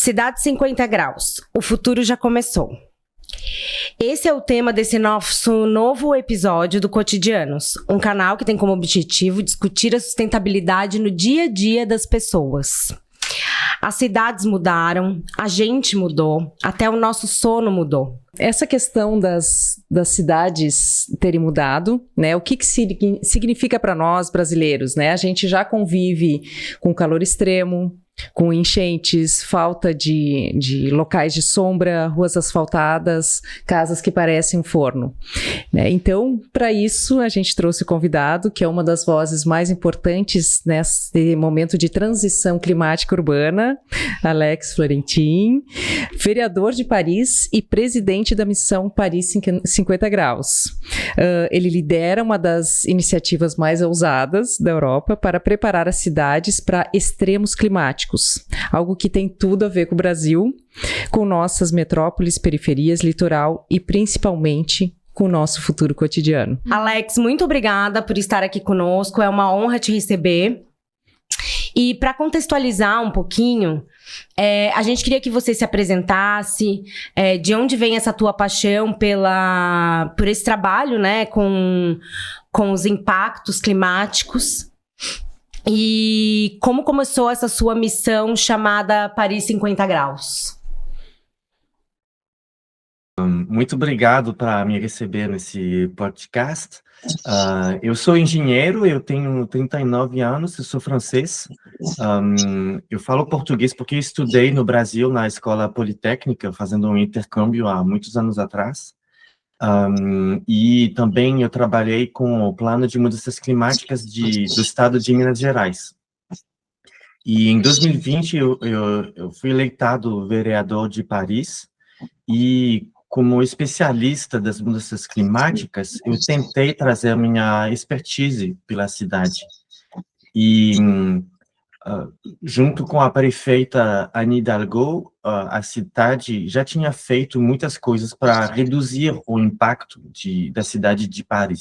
Cidade 50 graus, o futuro já começou. Esse é o tema desse nosso novo episódio do Cotidianos, um canal que tem como objetivo discutir a sustentabilidade no dia a dia das pessoas. As cidades mudaram, a gente mudou, até o nosso sono mudou. Essa questão das cidades terem mudado, né? O que significa para nós brasileiros, né? A gente já convive com calor extremo, com enchentes, falta de locais de sombra, ruas asfaltadas, casas que parecem um forno, né? Então, para isso, a gente trouxe o convidado, que é uma das vozes mais importantes nesse momento de transição climática urbana, Alex Florentin, vereador de Paris e presidente da missão Paris 50 Graus. Ele lidera uma das iniciativas mais ousadas da Europa para preparar as cidades para extremos climáticos. Algo que tem tudo a ver com o Brasil, com nossas metrópoles, periferias, litoral e principalmente com o nosso futuro cotidiano. Alex, muito obrigada por estar aqui conosco, é uma honra te receber. E para contextualizar um pouquinho, a gente queria que você se apresentasse, de onde vem essa tua paixão por esse trabalho, né, com os impactos climáticos. E como começou essa sua missão chamada Paris 50 Graus? Muito obrigado por me receber nesse podcast. Eu sou engenheiro, eu tenho 39 anos, eu sou francês. Eu falo português porque estudei no Brasil, na Escola Politécnica, fazendo um intercâmbio há muitos anos atrás. E também eu trabalhei com o Plano de Mudanças Climáticas do Estado de Minas Gerais. E em 2020 eu fui eleito vereador de Paris e, como especialista das mudanças climáticas, eu tentei trazer minha expertise pela cidade. E junto com a prefeita Anne Hidalgo, a cidade já tinha feito muitas coisas para reduzir o impacto da cidade de Paris.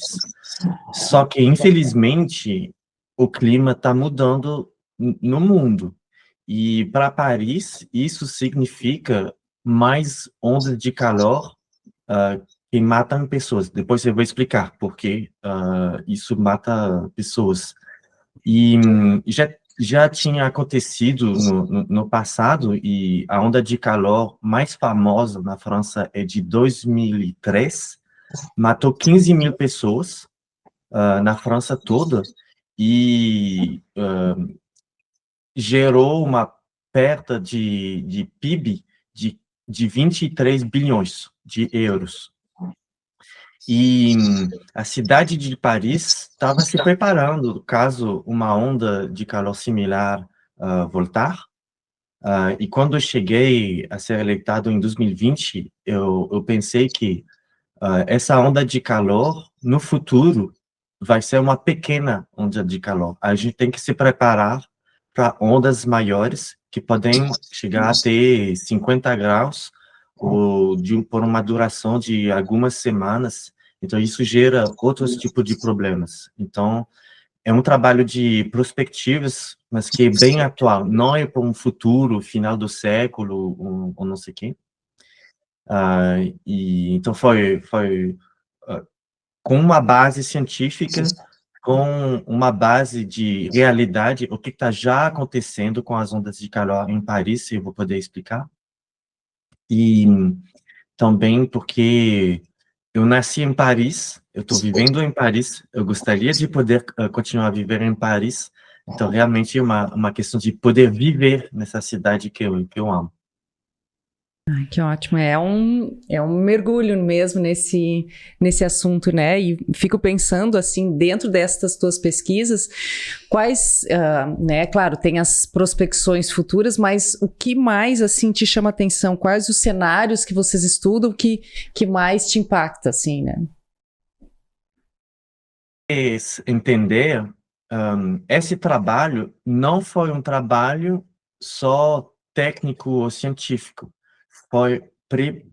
Só que, infelizmente, o clima está mudando no mundo. E para Paris, isso significa mais ondas de calor que matam pessoas. Depois eu vou explicar por que isso mata pessoas. E já tinha acontecido no passado, e a onda de calor mais famosa na França é de 2003, matou 15 mil pessoas na França toda, e gerou uma perda de PIB de 23 bilhões de euros. E a cidade de Paris estava se preparando caso uma onda de calor similar voltar. E quando eu cheguei a ser eleito em 2020, eu pensei que essa onda de calor, no futuro, vai ser uma pequena onda de calor. A gente tem que se preparar para ondas maiores, que podem chegar a ter 50 graus, ou por uma duração de algumas semanas. Então, isso gera outros tipos de problemas. Então, é um trabalho de perspectivas, mas que é bem atual. Não é para um futuro, final do século, ou não sei o quê. Então, foi com uma base científica, com uma base de realidade, o que está já acontecendo com as ondas de calor em Paris, eu vou poder explicar. E também porque eu nasci em Paris, eu estou vivendo em Paris, eu gostaria de poder continuar a viver em Paris, então realmente é uma questão de poder viver nessa cidade que eu amo. Ai, que ótimo, é um mergulho mesmo nesse assunto, né? E fico pensando, assim, dentro destas tuas pesquisas, quais, né, claro, tem as prospecções futuras, mas o que mais, assim, te chama atenção? Quais os cenários que vocês estudam que mais te impacta, assim, né? Entender, esse trabalho não foi um trabalho só técnico ou científico, foi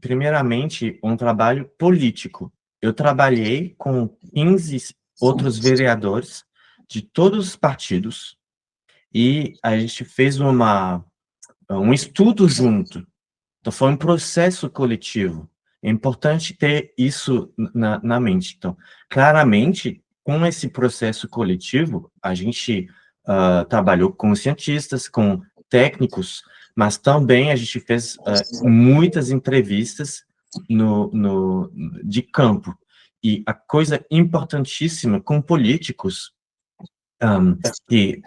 primeiramente um trabalho político. Eu trabalhei com 15 outros vereadores de todos os partidos e a gente fez uma um estudo junto. Então, foi um processo coletivo. É importante ter isso na mente. Então, claramente, com esse processo coletivo, a gente trabalhou com cientistas, com técnicos, mas também a gente fez muitas entrevistas de campo. E a coisa importantíssima com políticos, que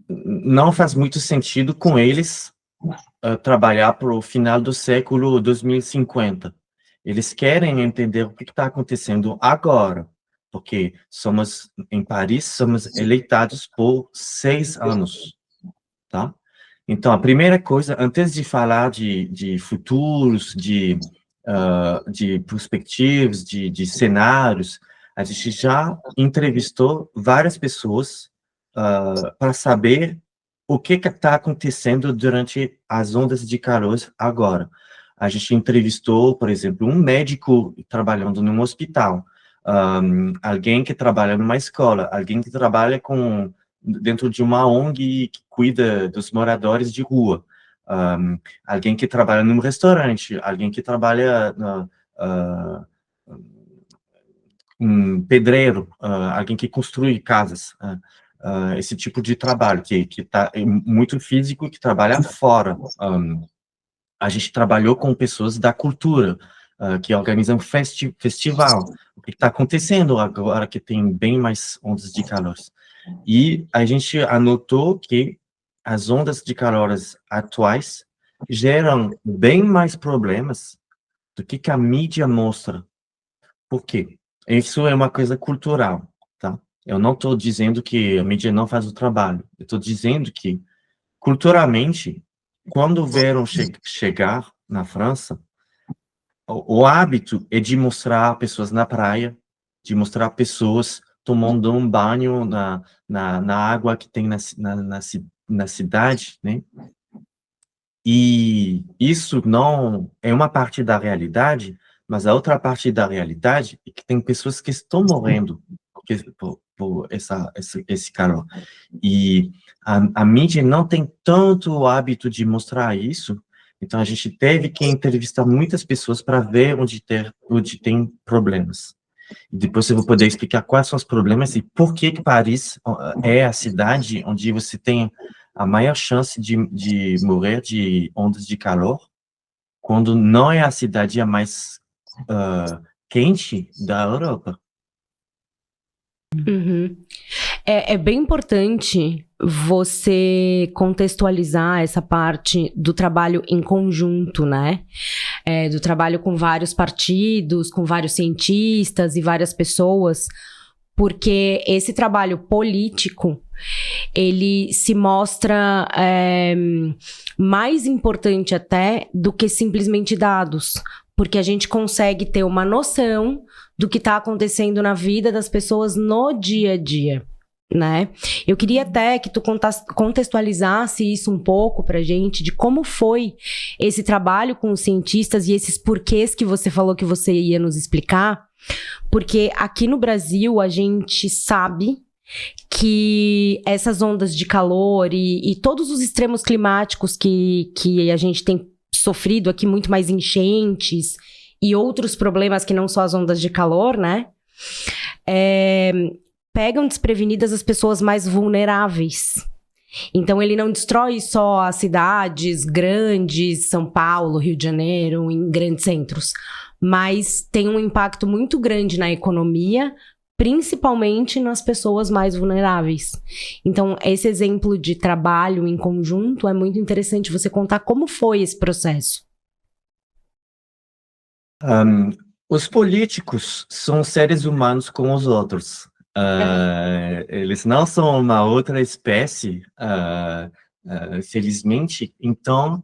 não faz muito sentido com eles trabalhar para o final do século 2050. Eles querem entender o que está acontecendo agora, porque em Paris, somos eleitados por 6 anos, tá? Então, a primeira coisa, antes de falar de futuros, de perspectivas, de cenários, a gente já entrevistou várias pessoas para saber o que está acontecendo durante as ondas de calor agora. A gente entrevistou, por exemplo, um médico trabalhando num hospital, alguém que trabalha numa escola, alguém que trabalha dentro de uma ONG que cuida dos moradores de rua, alguém que trabalha num restaurante, alguém que trabalha um pedreiro, alguém que construi casas, esse tipo de trabalho, que é muito físico, que trabalha fora. A gente trabalhou com pessoas da cultura, que organizam festival. O que está acontecendo agora que tem bem mais ondas de calor? E a gente anotou que as ondas de calor atuais geram bem mais problemas do que a mídia mostra. Por quê? Isso é uma coisa cultural, tá? Eu não estou dizendo que a mídia não faz o trabalho. Eu estou dizendo que, culturalmente, quando o verão chegar na França, o hábito é de mostrar pessoas na praia, de mostrar pessoas tomando um banho na água que tem na cidade, né? E isso não é uma parte da realidade, mas a outra parte da realidade é que tem pessoas que estão morrendo por esse calor. E a mídia não tem tanto o hábito de mostrar isso, então a gente teve que entrevistar muitas pessoas para ver onde tem problemas. E depois eu vou poder explicar quais são os problemas e por que Paris é a cidade onde você tem a maior chance de morrer de ondas de calor, quando não é a cidade a mais quente da Europa. Uhum. É bem importante você contextualizar essa parte do trabalho em conjunto, né? Do trabalho com vários partidos, com vários cientistas e várias pessoas, porque esse trabalho político, ele se mostra mais importante até do que simplesmente dados, porque a gente consegue ter uma noção do que está acontecendo na vida das pessoas no dia a dia, né? Eu queria até que tu contextualizasse isso um pouco pra gente, de como foi esse trabalho com os cientistas e esses porquês que você falou que você ia nos explicar, porque aqui no Brasil a gente sabe que essas ondas de calor e todos os extremos climáticos que a gente tem sofrido aqui, muito mais enchentes e outros problemas que não só as ondas de calor, né? Pegam desprevenidas as pessoas mais vulneráveis. Então, ele não destrói só as cidades grandes, São Paulo, Rio de Janeiro, em grandes centros, mas tem um impacto muito grande na economia, principalmente nas pessoas mais vulneráveis. Então, esse exemplo de trabalho em conjunto é muito interessante você contar como foi esse processo. Os políticos são seres humanos como os outros. Eles não são uma outra espécie, felizmente. Então,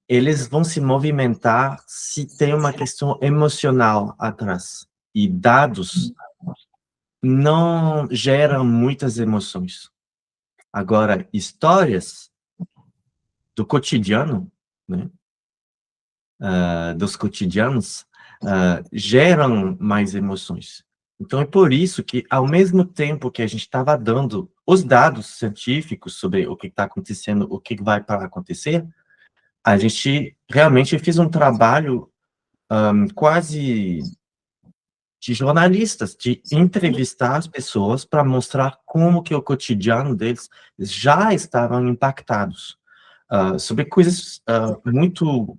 eles vão se movimentar se tem uma questão emocional atrás. E dados não geram muitas emoções. Agora, histórias do cotidiano, né? Dos cotidianos, geram mais emoções. Então, é por isso que, ao mesmo tempo que a gente estava dando os dados científicos sobre o que está acontecendo, o que vai para acontecer, a gente realmente fez um trabalho quase de jornalistas, de entrevistar as pessoas para mostrar como que o cotidiano deles já estavam impactados sobre coisas muito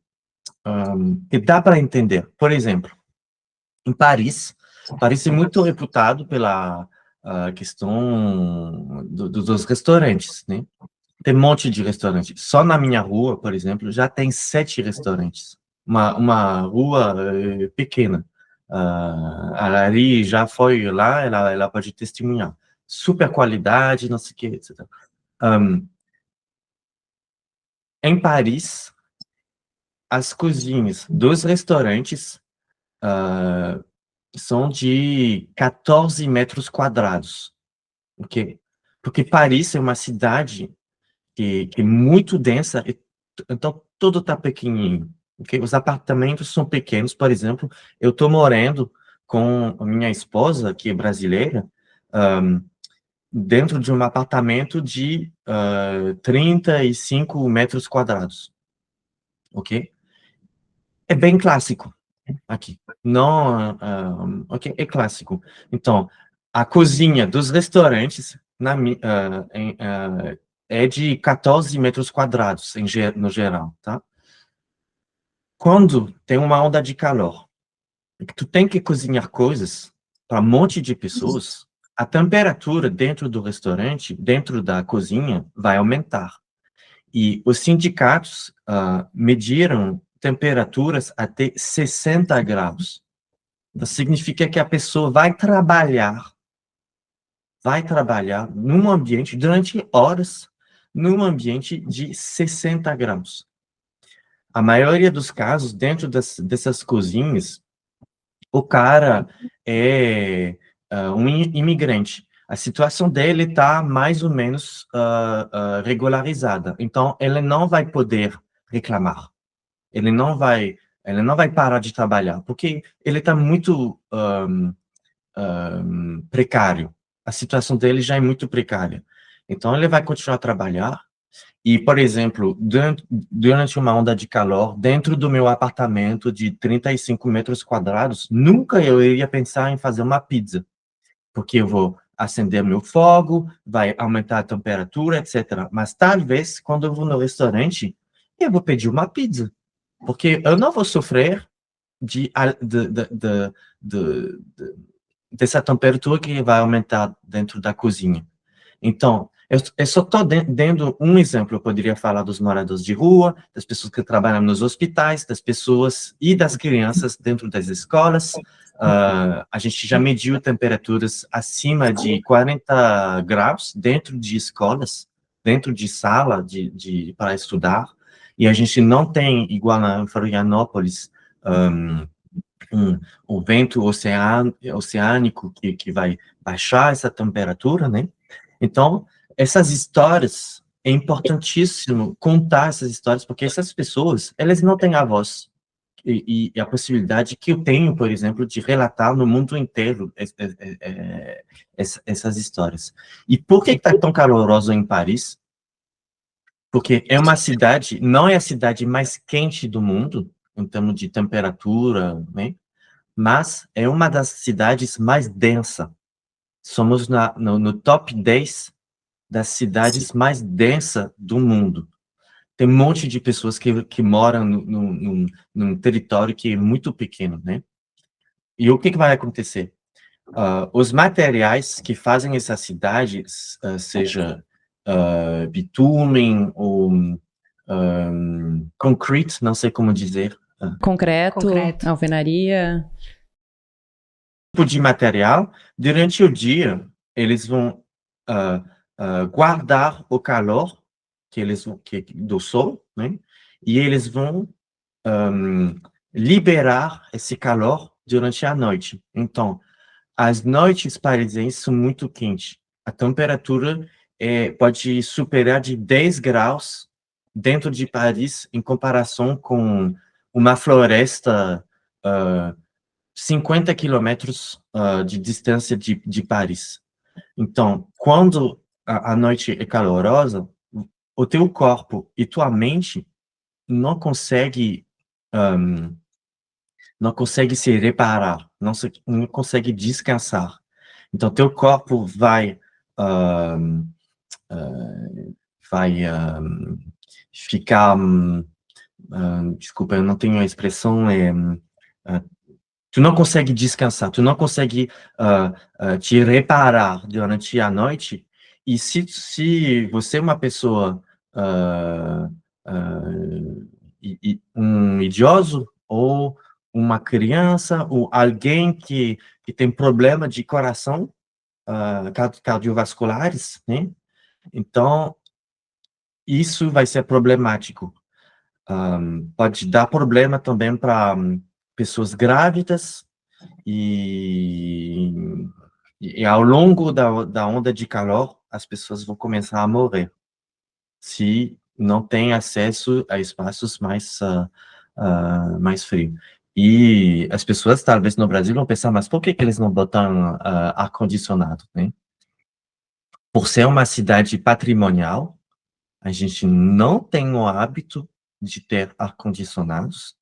que dá para entender. Por exemplo, em Paris, Paris é muito reputado pela questão dos restaurantes, né? Tem um monte de restaurantes. Só na minha rua, por exemplo, já tem 7 restaurantes. Uma rua pequena. A Lari já foi lá, ela pode testemunhar. Super qualidade, não sei o que, etc. Em Paris, as cozinhas dos restaurantes são de 14 metros quadrados. Okay? Porque Paris é uma cidade que é muito densa, então tudo está pequenininho. Okay? Os apartamentos são pequenos, por exemplo, eu estou morando com a minha esposa, que é brasileira, dentro de um apartamento de 35 metros quadrados, ok? É bem clássico aqui, não, ok? É clássico. Então, a cozinha dos restaurantes é de 14 metros quadrados, no geral, tá? Quando tem uma onda de calor, e que tu tem que cozinhar coisas para um monte de pessoas, a temperatura dentro do restaurante, dentro da cozinha, vai aumentar. E os sindicatos mediram temperaturas até 60 graus. Então, significa que a pessoa vai trabalhar num ambiente, durante horas, num ambiente de 60 graus. A maioria dos casos, dentro dessas cozinhas, o cara é um imigrante. A situação dele está mais ou menos regularizada. Então, ele não vai poder reclamar. Ele não vai parar de trabalhar, porque ele está muito precário. A situação dele já é muito precária. Então, ele vai continuar a trabalhar. E, por exemplo, durante uma onda de calor, dentro do meu apartamento de 35 metros quadrados, nunca eu iria pensar em fazer uma pizza, porque eu vou acender meu fogo, vai aumentar a temperatura, etc. Mas talvez, quando eu vou no restaurante, eu vou pedir uma pizza, porque eu não vou sofrer dessa temperatura que vai aumentar dentro da cozinha. Então, eu só estou dando um exemplo. Eu poderia falar dos moradores de rua, das pessoas que trabalham nos hospitais, das pessoas e das crianças dentro das escolas. A gente já mediu temperaturas acima de 40 graus dentro de escolas, dentro de sala para estudar. E a gente não tem, igual em Florianópolis, um vento oceânico que vai baixar essa temperatura, né? Então, essas histórias, é importantíssimo contar essas histórias, porque essas pessoas, elas não têm a voz e a possibilidade que eu tenho, por exemplo, de relatar no mundo inteiro essas histórias. E por que está tão caloroso em Paris? Porque é uma cidade, não é a cidade mais quente do mundo, em termos de temperatura, né? Mas é uma das cidades mais densas. Somos no top 10 das cidades mais densas do mundo. Tem um monte de pessoas que moram num território que é muito pequeno, né? E o que vai acontecer? Os materiais que fazem essa cidade, seja bitumen ou concrete, não sei como dizer. Concreto, alvenaria. Tipo de material, durante o dia, eles vão guardar o calor do sol, né? E eles vão liberar esse calor durante a noite. Então, as noites parisienses são muito quentes. A temperatura pode superar de 10 graus dentro de Paris, em comparação com uma floresta 50 quilômetros de distância de Paris. Então, quando a noite é calorosa, o teu corpo e tua mente não consegue não consegue se reparar, não consegue descansar. Então, teu corpo vai ficar, desculpa, eu não tenho a expressão, tu não consegue descansar, tu não consegue te reparar durante a noite, e se você é uma pessoa, um idoso, ou uma criança, ou alguém que tem problema de coração, cardiovasculares, né? Então, isso vai ser problemático. Pode dar problema também para pessoas grávidas, e ao longo da onda de calor, as pessoas vão começar a morrer, se não tem acesso a espaços mais frios. E as pessoas, talvez no Brasil, vão pensar, mas por que eles não botam ar-condicionado, né? Por ser uma cidade patrimonial, a gente não tem o hábito de ter ar-condicionados,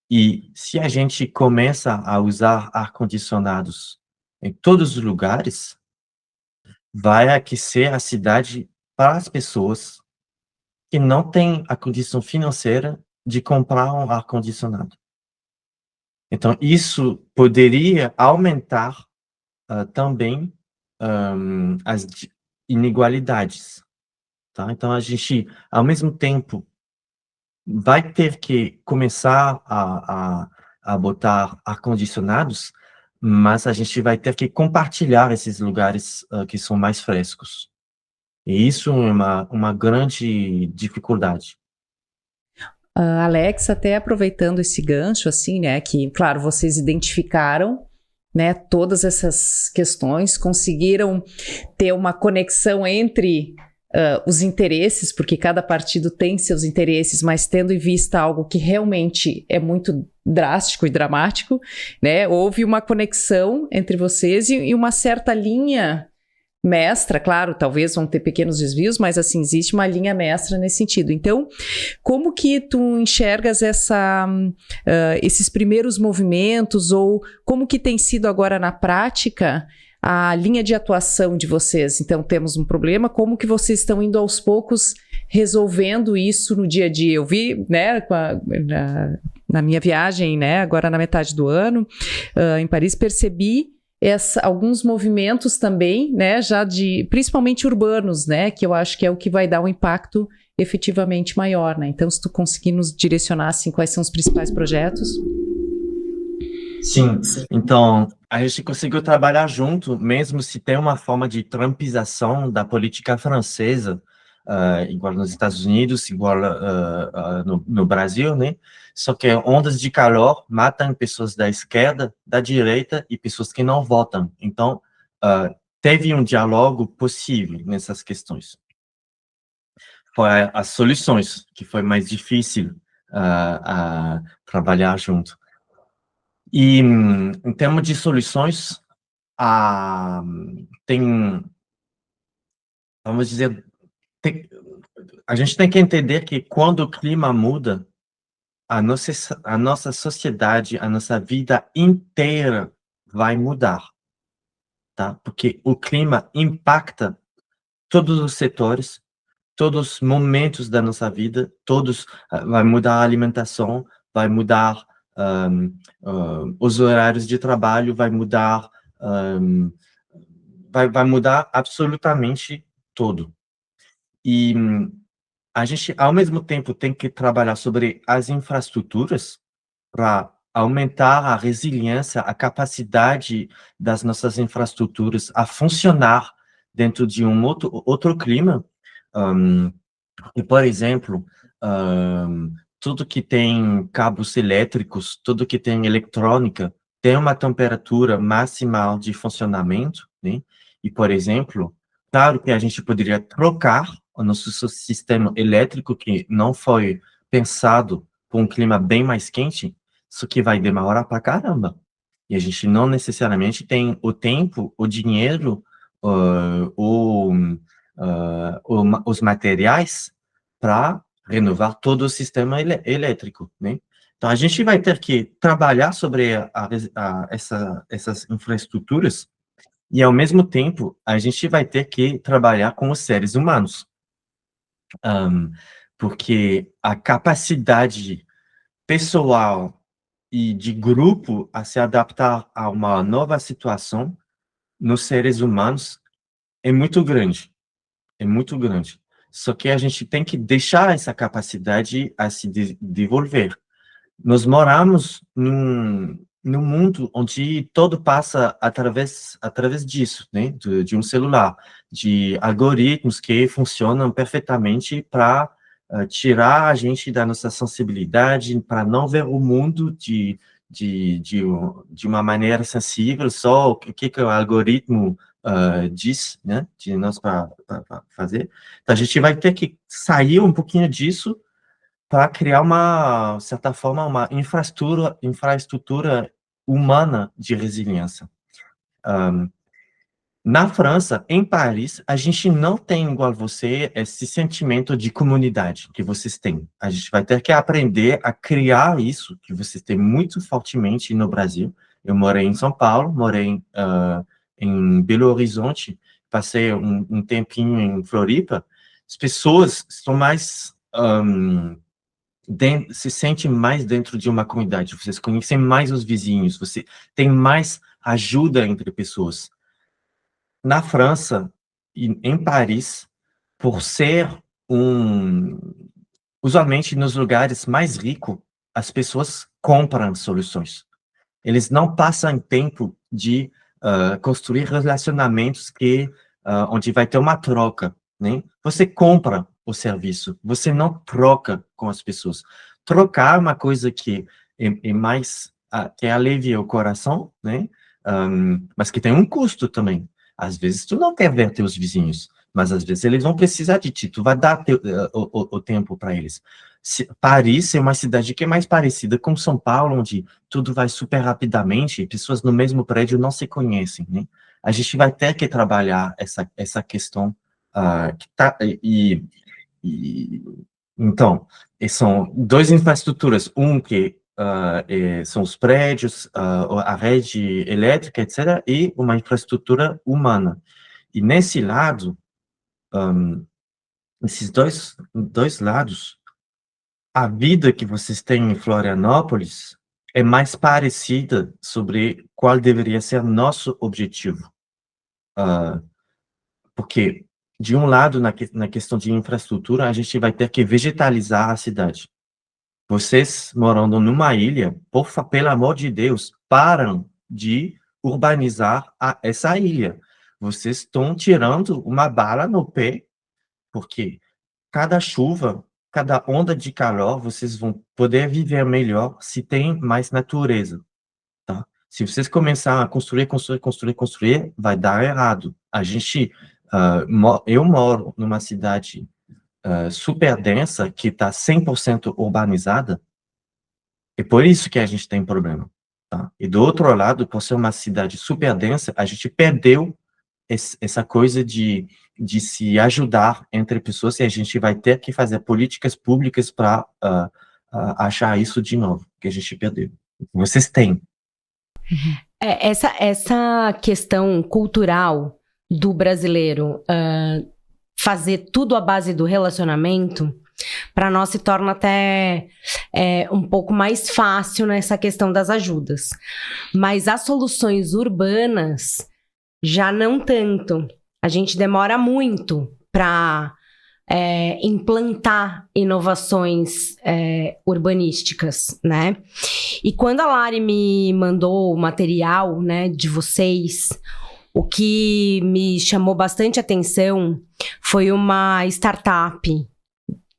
e se a gente começa a usar ar-condicionados em todos os lugares, vai aquecer a cidade para as pessoas que não têm a condição financeira de comprar um ar-condicionado. Então, isso poderia aumentar também as inigualdades, tá? Então, a gente, ao mesmo tempo, vai ter que começar a botar ar-condicionados, mas a gente vai ter que compartilhar esses lugares que são mais frescos. E isso é uma grande dificuldade. Alex, até aproveitando esse gancho, assim, né, que, claro, vocês identificaram, né, todas essas questões, conseguiram ter uma conexão entre os interesses, porque cada partido tem seus interesses, mas tendo em vista algo que realmente é muito drástico e dramático, né, houve uma conexão entre vocês e uma certa linha mestra, claro, talvez vão ter pequenos desvios, mas assim, existe uma linha mestra nesse sentido. Então, como que tu enxergas esses primeiros movimentos, ou como que tem sido agora na prática a linha de atuação de vocês? Então, temos um problema, como que vocês estão indo aos poucos resolvendo isso no dia a dia? Eu vi, né, na minha viagem, né, agora na metade do ano, em Paris, percebi alguns movimentos também, né, já principalmente urbanos, né, que eu acho que é o que vai dar um impacto efetivamente maior, né? Então, se tu conseguir nos direcionar, assim, quais são os principais projetos? Sim, então, a gente conseguiu trabalhar junto, mesmo se tem uma forma de trumpização da política francesa, igual nos Estados Unidos, igual no Brasil, né? Só que ondas de calor matam pessoas da esquerda, da direita e pessoas que não votam. Então, teve um diálogo possível nessas questões. Foi as soluções que foi mais difícil a trabalhar junto. E, em termos de soluções, vamos dizer, a gente tem que entender que quando o clima muda, a nossa sociedade, a nossa vida inteira vai mudar, tá? Porque o clima impacta todos os setores, todos os momentos da nossa vida, vai mudar a alimentação, vai mudar os horários de trabalho, vai mudar absolutamente tudo. E a gente, ao mesmo tempo, tem que trabalhar sobre as infraestruturas para aumentar a resiliência, a capacidade das nossas infraestruturas a funcionar dentro de um outro clima. E, por exemplo, tudo que tem cabos elétricos, tudo que tem eletrônica, tem uma temperatura máxima de funcionamento, né? E, por exemplo, claro que a gente poderia trocar o nosso sistema elétrico, que não foi pensado para um clima bem mais quente, isso que vai demorar para caramba. E a gente não necessariamente tem o tempo, o dinheiro, os materiais para renovar todo o sistema elétrico, né? Então, a gente vai ter que trabalhar sobre essas infraestruturas e, ao mesmo tempo, a gente vai ter que trabalhar com os seres humanos. Porque a capacidade pessoal e de grupo a se adaptar a uma nova situação nos seres humanos é muito grande. É muito grande. Só que a gente tem que deixar essa capacidade a se desenvolver. Nós moramos num mundo onde todo passa através disso, né? De um celular, de algoritmos que funcionam perfeitamente para tirar a gente da nossa sensibilidade, para não ver o mundo de uma maneira sensível, só o que o algoritmo diz, né? De nós para fazer. Então, a gente vai ter que sair um pouquinho disso para criar de certa forma, uma infraestrutura humana de resiliência. Na França, em Paris, a gente não tem, igual você, esse sentimento de comunidade que vocês têm. A gente vai ter que aprender a criar isso, que vocês têm muito fortemente no Brasil. Eu morei em São Paulo, morei em Belo Horizonte, passei um tempinho em Floripa. As pessoas estão mais... se sente mais dentro de uma comunidade, vocês conhecem mais os vizinhos, você tem mais ajuda entre pessoas. Na França e em Paris, por ser usualmente nos lugares mais ricos, as pessoas compram soluções. Eles não passam tempo de construir relacionamentos onde vai ter uma troca, né? Você compra o serviço, você não troca com as pessoas. Trocar é uma coisa que é mais, que alivia o coração, né? Mas que tem um custo também. Às vezes tu não quer ver teus vizinhos, mas às vezes eles vão precisar de ti, tu vai dar o tempo para eles. Paris é uma cidade que é mais parecida com São Paulo, onde tudo vai super rapidamente, pessoas no mesmo prédio não se conhecem, né? A gente vai ter que trabalhar essa questão então, são duas infraestruturas, que são os prédios, a rede elétrica, etc., e uma infraestrutura humana. E nesse lado, esses dois lados, a vida que vocês têm em Florianópolis é mais parecida sobre qual deveria ser nosso objetivo. Porque, de um lado, na questão de infraestrutura, a gente vai ter que vegetalizar a cidade. Vocês, morando numa ilha, pelo amor de Deus, param de urbanizar essa ilha. Vocês estão tirando uma bala no pé, porque cada chuva, cada onda de calor, vocês vão poder viver melhor se tem mais natureza, tá? Se vocês começarem a construir, vai dar errado. Eu moro numa cidade super densa, que está 100% urbanizada, e por isso que a gente tem problema, tá? E do outro lado, por ser uma cidade super densa, a gente perdeu essa coisa de se ajudar entre pessoas, e a gente vai ter que fazer políticas públicas para achar isso de novo, que a gente perdeu. Vocês têm. Essa questão cultural do brasileiro fazer tudo à base do relacionamento, para nós se torna até um pouco mais fácil nessa questão das ajudas. Mas as soluções urbanas já não tanto. A gente demora muito para implantar inovações urbanísticas, né? E quando a Lari me mandou o material, né, de vocês, o que me chamou bastante atenção foi uma startup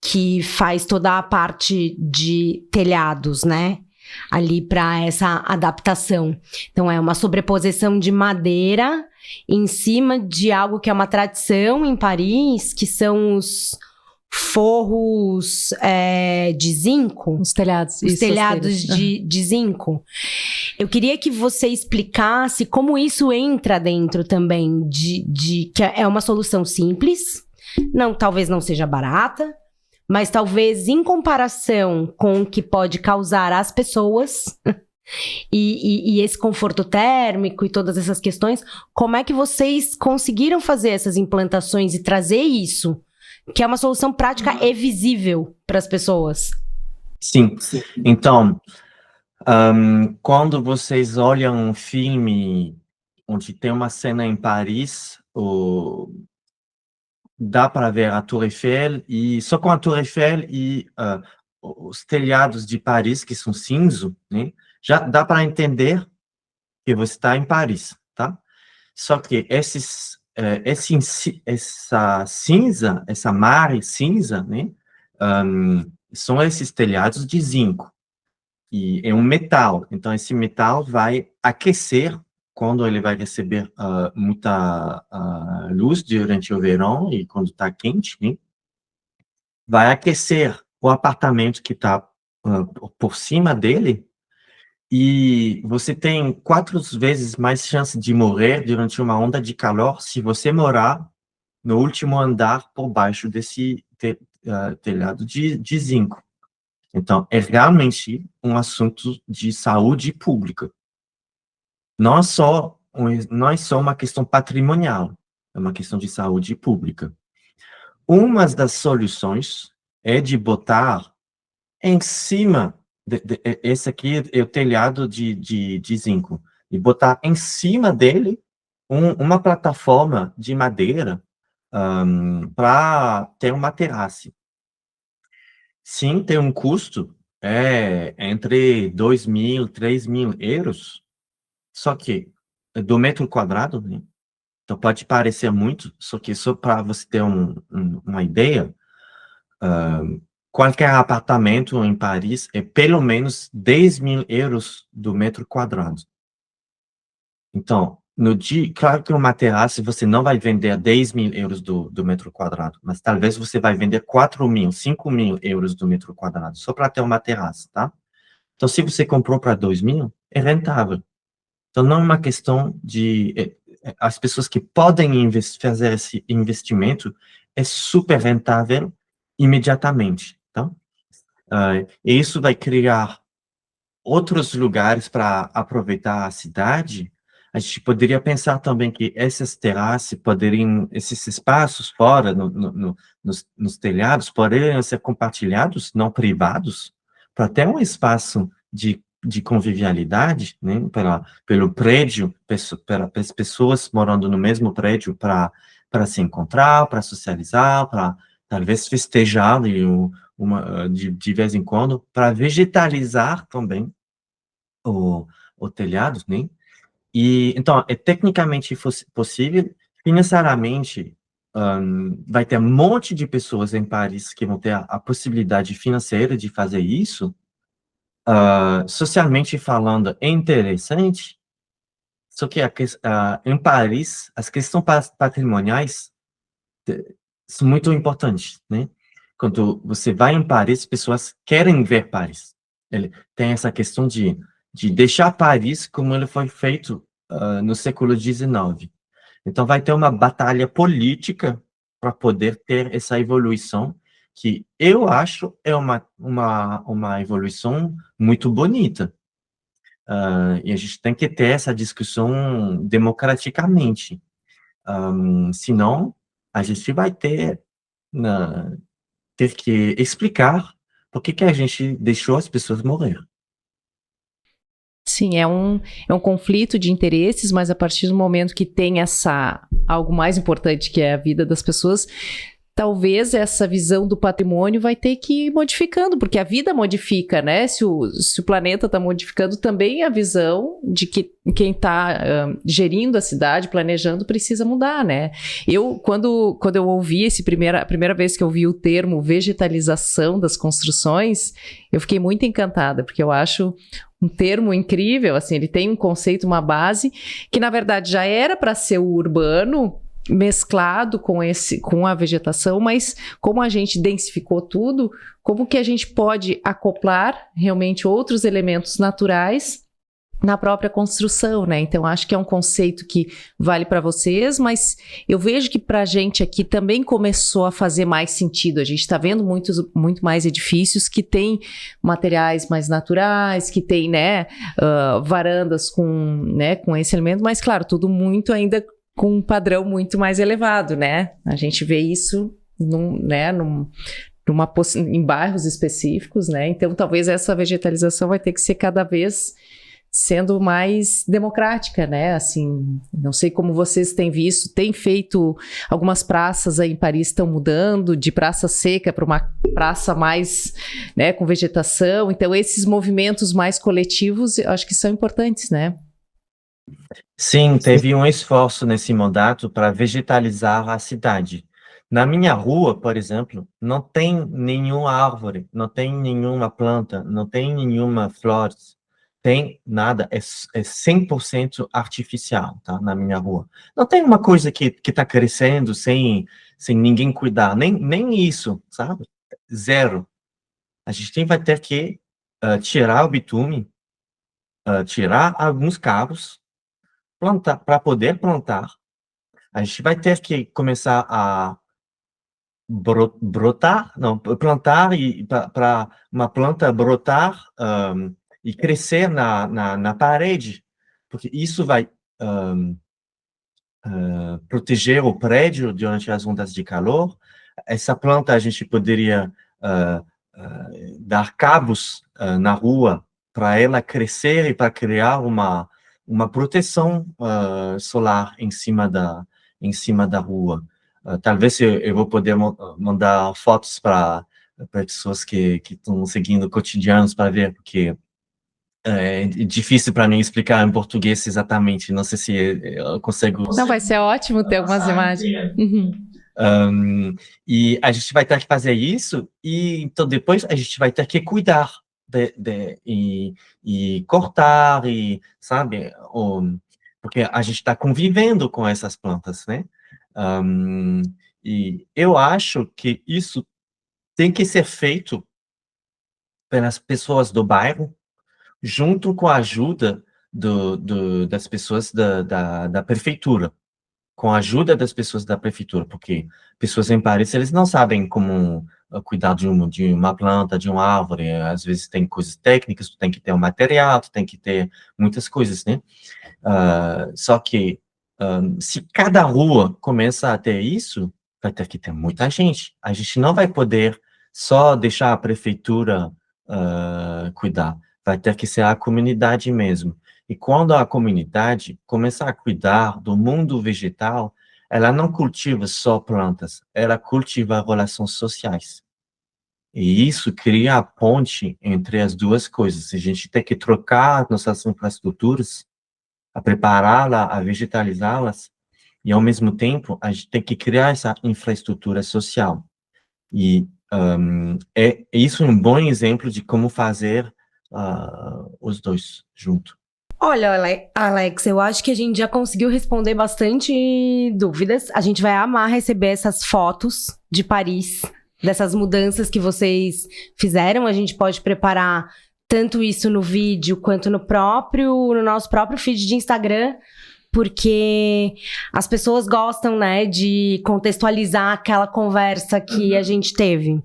que faz toda a parte de telhados, né? Ali para essa adaptação. Então, é uma sobreposição de madeira em cima de algo que é uma tradição em Paris, que são os forros de zinco. Os telhados. Os telhados de zinco. Eu queria que você explicasse como isso entra dentro também que é uma solução simples, talvez não seja barata, mas talvez em comparação com o que pode causar às pessoas e esse conforto térmico e todas essas questões, como é que vocês conseguiram fazer essas implantações e trazer isso, que é uma solução prática e visível para as pessoas? Sim. Então, quando vocês olham um filme onde tem uma cena em Paris, dá para ver a Tour Eiffel, e só com a Tour Eiffel e os telhados de Paris, que são cinza, né? Já dá para entender que você está em Paris, tá? Só que essa cinza, essa mar cinza, né? São esses telhados de zinco. E é um metal, então esse metal vai aquecer quando ele vai receber muita luz durante o verão e quando está quente, né? Vai aquecer o apartamento que está por cima dele, e você tem 4 vezes mais chance de morrer durante uma onda de calor se você morar no último andar por baixo desse telhado de zinco. Então, é realmente um assunto de saúde pública. Não é só uma questão patrimonial, é uma questão de saúde pública. Uma das soluções é de botar em cima, esse aqui é o telhado de zinco, e botar em cima dele uma plataforma de madeira para ter uma terraça. Sim, tem um custo, entre 2.000, 3.000 euros, só que do metro quadrado, né? Então pode parecer muito, só que só para você ter uma ideia, qualquer apartamento em Paris é pelo menos 10.000 euros do metro quadrado. Então, claro que uma terraça você não vai vender 10.000 euros do metro quadrado, mas talvez você vai vender 4.000, 5.000 euros do metro quadrado, só para ter uma terraça, tá? Então, se você comprou para 2.000, é rentável. Então, não é uma questão de... as pessoas que podem fazer esse investimento, é super rentável imediatamente, tá? E isso vai criar outros lugares para aproveitar a cidade. A gente poderia pensar também que essas terraças esses espaços fora, nos telhados, poderiam ser compartilhados, não privados, para ter um espaço de convivialidade, né, pelo prédio, para as pessoas morando no mesmo prédio, para se encontrar, para socializar, para talvez festejar de vez em quando, para vegetalizar também o telhado, né? E, então, é tecnicamente possível, financeiramente, vai ter um monte de pessoas em Paris que vão ter a possibilidade financeira de fazer isso. Socialmente falando, é interessante, só que em Paris, as questões patrimoniais são muito importantes, né? Quando você vai em Paris, pessoas querem ver Paris. Ele tem essa questão de deixar Paris como ele foi feito no século XIX. Então, vai ter uma batalha política para poder ter essa evolução, que eu acho é uma evolução muito bonita. E a gente tem que ter essa discussão democraticamente. Senão, a gente vai ter que explicar por que a gente deixou as pessoas morrer. Sim, é um conflito de interesses, mas a partir do momento que tem algo mais importante, que é a vida das pessoas, talvez essa visão do patrimônio vai ter que ir modificando, porque a vida modifica, né? Se o planeta está modificando, também a visão de que quem está gerindo a cidade, planejando, precisa mudar, né? Quando eu ouvi a primeira vez que eu vi o termo vegetalização das construções, eu fiquei muito encantada, porque eu acho um termo incrível, assim, ele tem um conceito, uma base, que na verdade já era para ser o urbano, mesclado com a vegetação, mas como a gente densificou tudo, como que a gente pode acoplar realmente outros elementos naturais na própria construção, né? Então, acho que é um conceito que vale para vocês, mas eu vejo que para a gente aqui também começou a fazer mais sentido. A gente está vendo muito mais edifícios que têm materiais mais naturais, que têm, né, varandas com esse elemento, mas, claro, tudo muito ainda com um padrão muito mais elevado, né? A gente vê isso em bairros específicos, né? Então, talvez essa vegetalização vai ter que ser cada vez sendo mais democrática, né? Assim, não sei como vocês têm visto, tem feito, algumas praças aí em Paris estão mudando de praça seca para uma praça mais, né, com vegetação. Então, esses movimentos mais coletivos, eu acho que são importantes, né? Sim, teve um esforço nesse mandato para vegetalizar a cidade. Na minha rua, por exemplo, não tem nenhuma árvore, não tem nenhuma planta, não tem nenhuma flor, tem nada, é 100% artificial, tá, na minha rua. Não tem uma coisa que está crescendo sem ninguém cuidar, nem isso, sabe? Zero. A gente vai ter que tirar o bitume, tirar alguns cabos, plantar, para poder plantar. A gente vai ter que começar a plantar e para uma planta brotar e crescer na parede, porque isso vai proteger o prédio durante as ondas de calor. Essa planta a gente poderia dar cabos na rua para ela crescer e para criar uma proteção solar em cima da rua. Talvez eu vou poder mandar fotos para pessoas que estão seguindo cotidianos para ver, porque é difícil para mim explicar em português exatamente. Não sei se eu consigo. Não, vai ser ótimo ter algumas imagens. E a gente vai ter que fazer isso, e então depois a gente vai ter que cuidar e cortar, e sabe, porque a gente está convivendo com essas plantas, né? E eu acho que isso tem que ser feito pelas pessoas do bairro, junto com a ajuda das pessoas da prefeitura, com a ajuda das pessoas da prefeitura, porque pessoas em Paris, eles não sabem como cuidar de uma planta, de uma árvore. Às vezes tem coisas técnicas, tu tem que ter um material, tu tem que ter muitas coisas, né? Só que se cada rua começa a ter isso, vai ter que ter muita gente. A gente não vai poder só deixar a prefeitura cuidar. Vai ter que ser a comunidade mesmo. E quando a comunidade começar a cuidar do mundo vegetal, ela não cultiva só plantas, ela cultiva relações sociais. E isso cria a ponte entre as duas coisas. A gente tem que trocar nossas infraestruturas, a prepará-las, a vegetalizá-las, e ao mesmo tempo a gente tem que criar essa infraestrutura social. E isso é um bom exemplo de como fazer os dois juntos. Olha, Alex, eu acho que a gente já conseguiu responder bastante dúvidas. A gente vai amar receber essas fotos de Paris, dessas mudanças que vocês fizeram. A gente pode preparar tanto isso no vídeo quanto no nosso próprio feed de Instagram, porque as pessoas gostam, né, de contextualizar aquela conversa que a gente teve.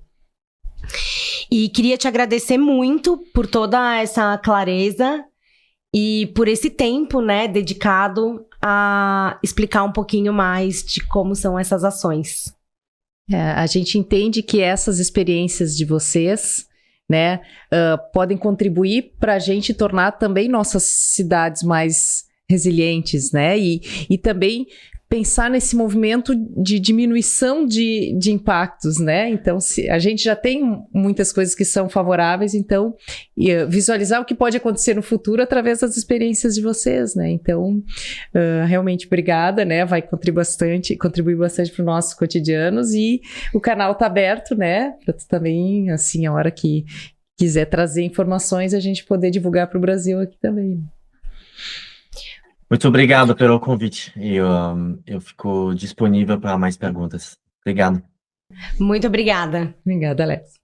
E queria te agradecer muito por toda essa clareza e por esse tempo, né, dedicado a explicar um pouquinho mais de como são essas ações. A gente entende que essas experiências de vocês, né, podem contribuir para a gente tornar também nossas cidades mais resilientes, né, e também pensar nesse movimento de diminuição de impactos, né? Então, a gente já tem muitas coisas que são favoráveis, então, visualizar o que pode acontecer no futuro através das experiências de vocês, né? Então, realmente, obrigada, né? Vai contribuir bastante para os nossos cotidianos, e o canal está aberto, né? Para tu também, assim, a hora que quiser trazer informações, a gente poder divulgar para o Brasil aqui também. Muito obrigado pelo convite. Eu fico disponível para mais perguntas. Obrigado. Muito obrigada. Obrigada, Alex.